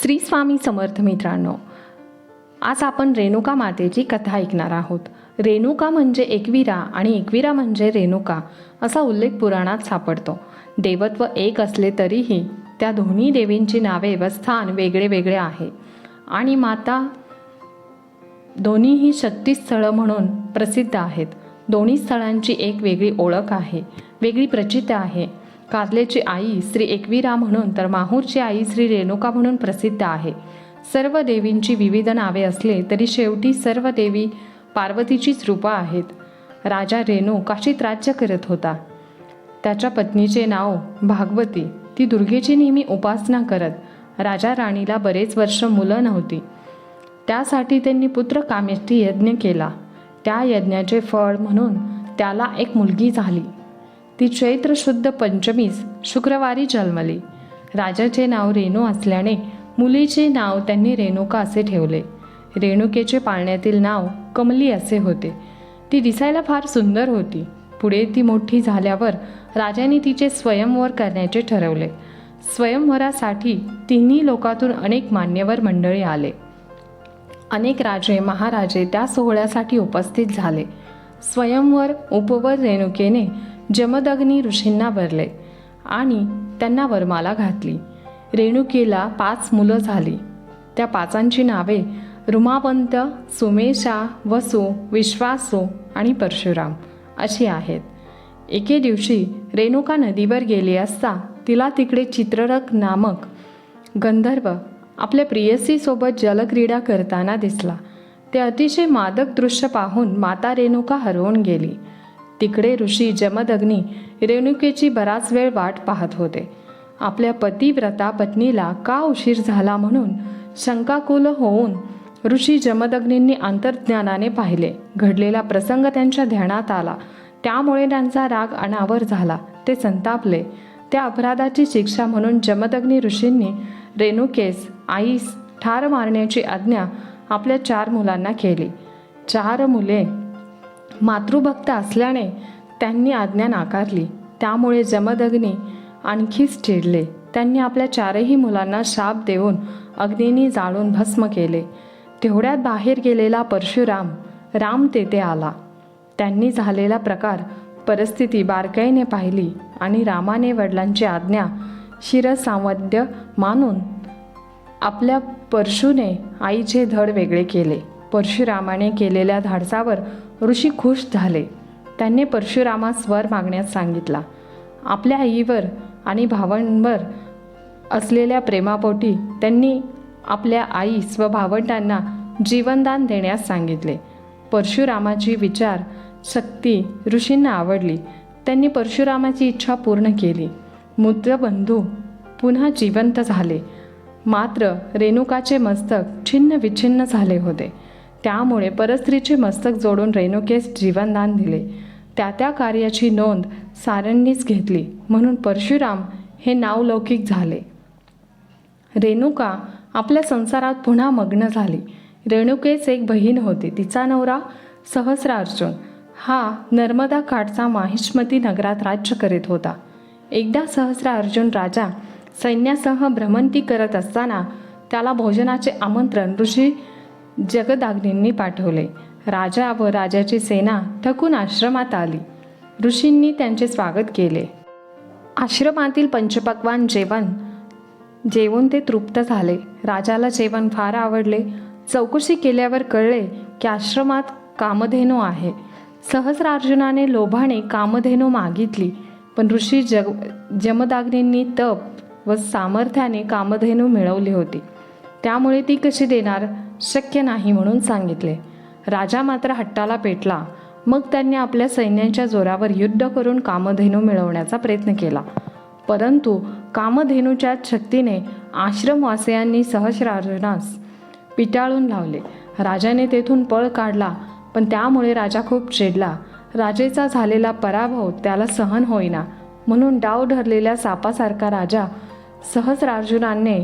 श्री स्वामी समर्थ मित्रांनो, आज आपण रेणुका मातेची कथा ऐकणार आहोत. रेणुका म्हणजे एकवीरा आणि एकवीरा म्हणजे रेणुका असा उल्लेख पुराणात सापडतो. देवत्व एक असले तरीही त्या दोन्ही देवींची नावे व स्थान वेगळे वेगळे आहे आणि माता दोन्हीही शक्तिस्थळं म्हणून प्रसिद्ध आहेत. दोन्ही स्थळांची एक वेगळी ओळख आहे, वेगळी प्रचिती आहे. कार्लेची आई श्री एकवीरा म्हणून तर माहूरची आई श्री रेणुका म्हणून प्रसिद्ध आहे. सर्व देवींची विविध नावे असले तरी शेवटी सर्व देवी पार्वतीचीच रूपं आहेत. राजा रेणू काशीत राज्य करत होता. त्याच्या पत्नीचे नाव भागवती. ती दुर्गेची नेहमी उपासना करत. राजा राणीला बरेच वर्ष मुलं नव्हती. त्यासाठी त्यांनी पुत्र कामेष्टी यज्ञ केला. त्या यज्ञाचे फळ म्हणून त्याला एक मुलगी झाली. ती चैत्र शुद्ध पंचमीस शुक्रवारी जन्मली. राजाचे नाव रेणू असल्याने मुलीचे नाव त्यांनी रेणुका असे ठेवले. रेणुकेचे पाळण्यातील नाव कमली असे होते. ती दिसायला फार सुंदर होती. पुढे ती मोठी झाल्यावर राजाने तिचे स्वयंवर करण्याचे ठरवले. स्वयंवरासाठी तिन्ही लोकातून अनेक मान्यवर मंडळी आले. अनेक राजे महाराजे त्या सोहळ्यासाठी उपस्थित झाले. स्वयंवर उपवर रेणुकेने जमदग्नी ऋषींना वरले आणि त्यांना वरमाला घातली. रेणुकेला 5 मुलं झाली. त्या 5 नावे रुमावंत, सुमेशा, वसु, विश्वासू आणि परशुराम अशी आहेत. एके दिवशी रेणुका नदीवर गेली असता तिला तिकडे चित्ररथ नामक गंधर्व आपल्या प्रियसीसोबत जलक्रीडा करताना दिसला. ते अतिशय मादक दृश्य पाहून माता रेणुका हरवून गेली. तिकडे ऋषी जमदग्नी रेणुकेची बराच वेळ वाट पाहत होते. आपल्या पतिव्रता पत्नीला का उशीर झाला म्हणून शंकाकुल होऊन ऋषी जमदग्नींनी अंतर्ज्ञानाने पाहिले. घडलेला प्रसंग त्यांच्या ध्यानात आला. त्यामुळे त्यांचा राग अनावर झाला. ते संतापले. त्या अपराधाची शिक्षा म्हणून जमदग्नी ऋषींनी रेणुकेस आईस ठार मारण्याची आज्ञा आपल्या 4 मुलांना केली. 4 मुले मातृभक्त असल्याने त्यांनी आज्ञा नाकारली. त्यामुळे जमदग्नी आणखीच चिडले. त्यांनी आपल्या 4ही मुलांना शाप देऊन अग्नीने जाळून भस्म केले. तेवढ्यात बाहेर गेलेला परशुराम तेथे आला. त्यांनी झालेला प्रकार परिस्थिती बारकाईने पाहिली आणि रामाने वडिलांची आज्ञा शिरसावद्य मानून आपल्या परशुने आईचे धड वेगळे केले. परशुरामाने केलेल्या धाडसावर ऋषी खुश झाले. त्यांनी परशुरामास वर मागण्यास सांगितला. आपल्या आईवर आणि भावांवर असलेल्या प्रेमापोटी त्यांनी आपल्या आईस व भावंडांना जीवनदान देण्यास सांगितले. परशुरामाची विचार शक्ती ऋषींना आवडली. त्यांनी परशुरामाची इच्छा पूर्ण केली. मृतबंधू पुन्हा जिवंत झाले. मात्र रेणुकाचे मस्तक छिन्न विच्छिन्न झाले होते. त्यामुळे परस्त्रीचे मस्तक जोडून रेणुकेस जीवनदान दिले. त्या कार्याची नोंद साऱ्यांनीच घेतली म्हणून परशुराम हे नावलौकिक झाले. रेणुका आपल्या संसारात पुन्हा मग्न झाली. रेणुकेस एक बहीण होती. तिचा नवरा सहस्रार्जुन हा नर्मदा काठचा माहिष्मती नगरात राज्य करीत होता. एकदा सहस्रार्जुन राजा सैन्यासह भ्रमंती करत असताना त्याला भोजनाचे आमंत्रण ऋषी जगदाग्नींनी पाठवले. राजा व राजाची सेना थकून आश्रमात आली. ऋषींनी त्यांचे स्वागत केले. आश्रमातील पंचपक्वान्न जेवून ते तृप्त झाले. राजाला जेवण फार आवडले. चौकशी केल्यावर कळले की आश्रमात कामधेनू आहे. सहस्रार्जुनाने लोभाने कामधेनू मागितली, पण ऋषी जमदाग्नींनी तप व सामर्थ्याने कामधेनू मिळवली होती. त्यामुळे ती कशी देणार, शक्य नाही म्हणून सांगितले. राजा मात्र हट्टाला पेटला. मग त्यांनी आपल्या सैन्याच्या जोरावर युद्ध करून कामधेनू मिळवण्याचा प्रयत्न केला. परंतु कामधेनूच्या शक्तीने आश्रमवासियांनी सहस्रार्जुनास पिटाळून लावले. राजाने तेथून पळ काढला, पण त्यामुळे राजा खूप चिडला. राजेचा झालेला पराभव त्याला सहन होईना म्हणून डाव ठरलेल्या सापासारखा राजा सहस्रार्जुनाने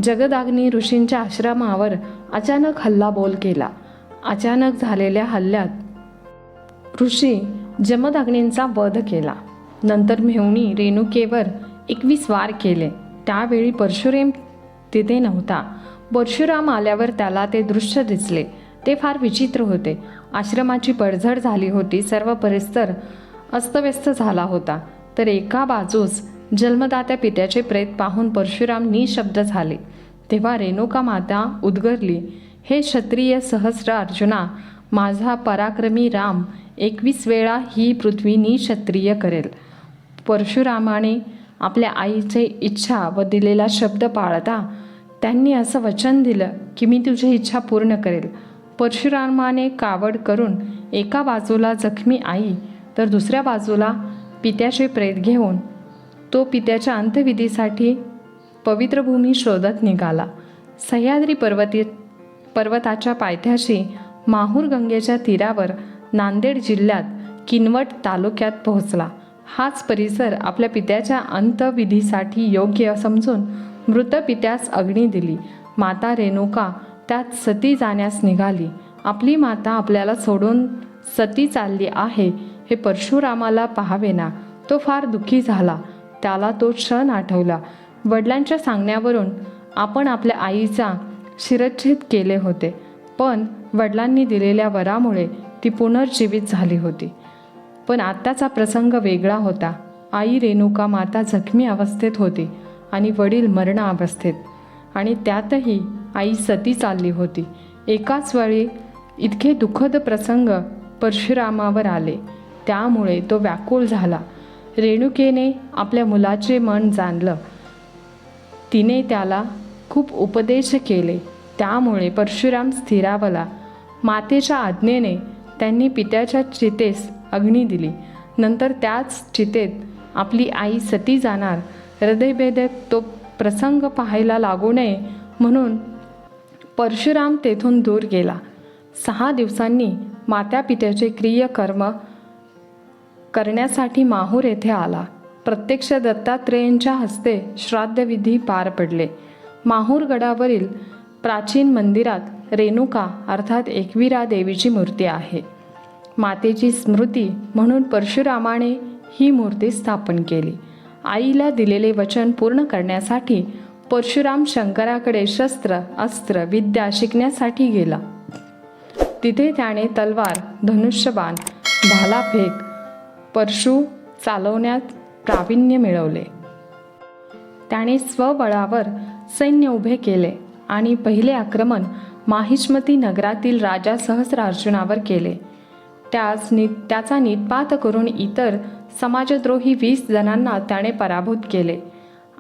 जगदाग्नी ऋषींच्या आश्रमावर अचानक हल्लाबोल केला. अचानक झालेल्या हल्ल्यात ऋषी जमदग्नींचा वध केला. नंतर मेहुणी रेणुकेवर 21 वार केले. त्यावेळी तिथे नव्हता. परशुराम आल्यावर त्याला ते दृश्य दिसले. ते फार विचित्र होते. आश्रमाची पडझड झाली होती. सर्व परिसर अस्तव्यस्त झाला होता. तर एका बाजूस जन्मदात्या पित्याचे प्रेत पाहून परशुराम निशब्द झाले. तेव्हा रेणुका माता उद्गरली, हे क्षत्रिय सहस्र अर्जुना, माझा पराक्रमी राम 21 वेळा ही पृथ्वी निक्षत्रिय करेल. परशुरामाने आपल्या आईचे इच्छा व दिलेला शब्द पाळता त्यांनी असं वचन दिलं की मी तुझी इच्छा पूर्ण करेल. परशुरामाने कावड करून एका बाजूला जखमी आई तर दुसऱ्या बाजूला पित्याचे प्रेत घेऊन तो पित्याच्या अंत्यविधीसाठी पवित्र भूमी शोधत निघाला. सह्याद्री पर्वताच्या पायथ्याशी माहूर गंगेच्या तीरावर नांदेड जिल्ह्यात किनवट तालुक्यात पोहोचला. हाच परिसर आपल्या पित्याच्या अंत्यविधीसाठी योग्य समजून मृत पित्यास अग्नी दिली. माता रेणुका त्यात सती जाण्यास निघाली. आपली माता आपल्याला सोडून सती चालली आहे हे परशुरामाला पाहावेना. तो फार दुःखी झाला. त्याला तो क्षण आठवला. वडिलांच्या सांगण्यावरून आपण आपल्या आईचा शिरच्छेद केले होते, पण वडिलांनी दिलेल्या वरामुळे ती पुनर्जीवित झाली होती. पण आत्ताचा प्रसंग वेगळा होता. आई रेणुका माता जखमी अवस्थेत होती आणि वडील मरणावस्थेत, आणि त्यातही आई सती चालली होती. एकाच वेळी इतके दुःखद प्रसंग परशुरामावर आले. त्यामुळे तो व्याकुळ झाला. रेणुकेने आपल्या मुलाचे मन जाणलं. तिने त्याला खूप उपदेश केले. त्यामुळे परशुराम स्थिरावला. मातेच्या आज्ञेने त्यांनी पित्याच्या चितेस अग्नी दिली. नंतर त्याच चितेत आपली आई सती जाणार. हृदयभेदक तो प्रसंग पाहायला लागू नये म्हणून परशुराम तेथून दूर गेला. 6 दिवसांनी माता पित्याचे क्रियकर्म करण्यासाठी माहूर येथे आला. प्रत्यक्ष दत्तात्रेयांच्या हस्ते श्राद्धविधी पार पडले. माहूर गडावरील प्राचीन मंदिरात रेणुका अर्थात एकविरा देवीची मूर्ती आहे. मातेची स्मृती म्हणून परशुरामाने ही मूर्ती स्थापन केली. आईला दिलेले वचन पूर्ण करण्यासाठी परशुराम शंकराकडे शस्त्र अस्त्र विद्या शिकण्यासाठी गेला. तिथे त्याने तलवार धनुष्यबाण भालाफेक परशु चालवण्यात प्रावीण्य मिळवले. त्याने स्वबळावर सैन्य उभे केले आणि पहिले आक्रमण माहिष्मती नगरातील राजा सहस्रार्जुनावर केले. त्याचा निपात करून इतर समाजद्रोही 20 जणांना त्याने पराभूत केले.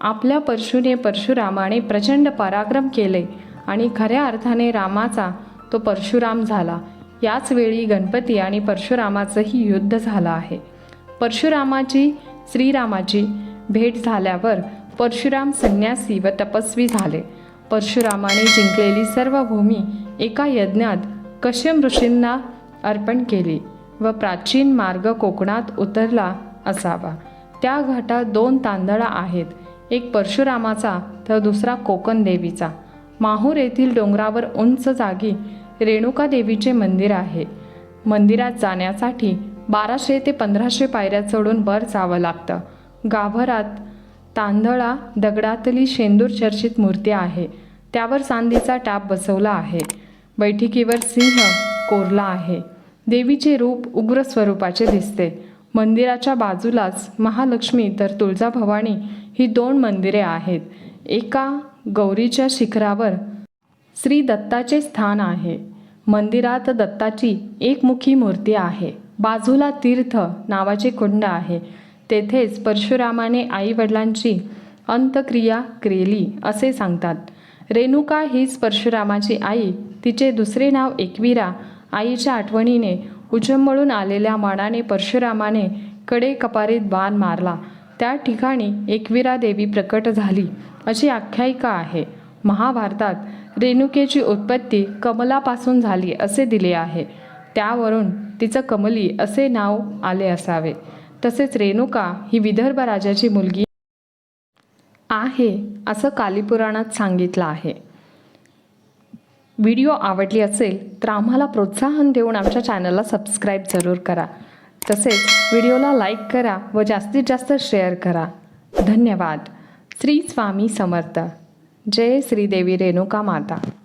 आपल्या परशुरामाने प्रचंड पराक्रम केले आणि खऱ्या अर्थाने रामाचा तो परशुराम झाला. याच वेळी गणपती आणि परशुरामाचंही युद्ध झालं आहे. परशुरामाची श्रीरामाची भेट झाल्यावर परशुराम संन्यासी व तपस्वी झाले. परशुरामाने जिंकलेली सर्व भूमी एका यज्ञात कश्यप ऋषींना अर्पण केली व प्राचीन मार्ग कोकणात उतरला असावा. त्या घाटात 2 तांदळा आहेत, एक परशुरामाचा तर दुसरा कोकण देवीचा. माहूर येथील डोंगरावर उंच जागी रेणुका देवीचे मंदिर आहे. मंदिरात जाण्यासाठी 1200 ते 1500 पायऱ्या चढून वर जावं लागतं. गाभारात तांदळा दगडातली शेंदूर चर्चित मूर्ती आहे. त्यावर चांदीचा टाप बसवला आहे. बैठकीवर सिंह कोरला आहे. देवीचे रूप उग्र स्वरूपाचे दिसते. मंदिराच्या बाजूलाच महालक्ष्मी तर तुळजाभवानी ही 2 मंदिरे आहेत. एका गौरीच्या शिखरावर श्री दत्ताचे स्थान आहे. मंदिरात दत्ताची एकमुखी मूर्ती आहे. बाजूला तीर्थ नावाचे कुंड आहे. तेथेच परशुरामाने आईवडिलांची अंत्यक्रिया केली असे सांगतात. रेणुका हीच परशुरामाची आई. तिचे दुसरे नाव एकविरा. आईच्या आठवणीने उचंबळून आलेल्या मनाने परशुरामाने कडे कपारीत बाण मारला. त्या ठिकाणी एकविरा देवी प्रकट झाली अशी आख्यायिका आहे. महाभारतात रेणुकेची उत्पत्ती कमलापासून झाली असे दिले आहे. त्यावरून तिचं कमली असे नाव आले असावे. तसेच रेणुका ही विदर्भ राजाची मुलगी आहे असं कालीपुराणात सांगितलं आहे. व्हिडिओ आवडली असेल तर आम्हाला प्रोत्साहन देऊन आमच्या चॅनलला सबस्क्राईब जरूर करा. तसेच व्हिडिओला लाईक करा व जास्तीत जास्त शेअर करा. धन्यवाद. श्री स्वामी समर्थ. जय श्रीदेवी रेणुका माता.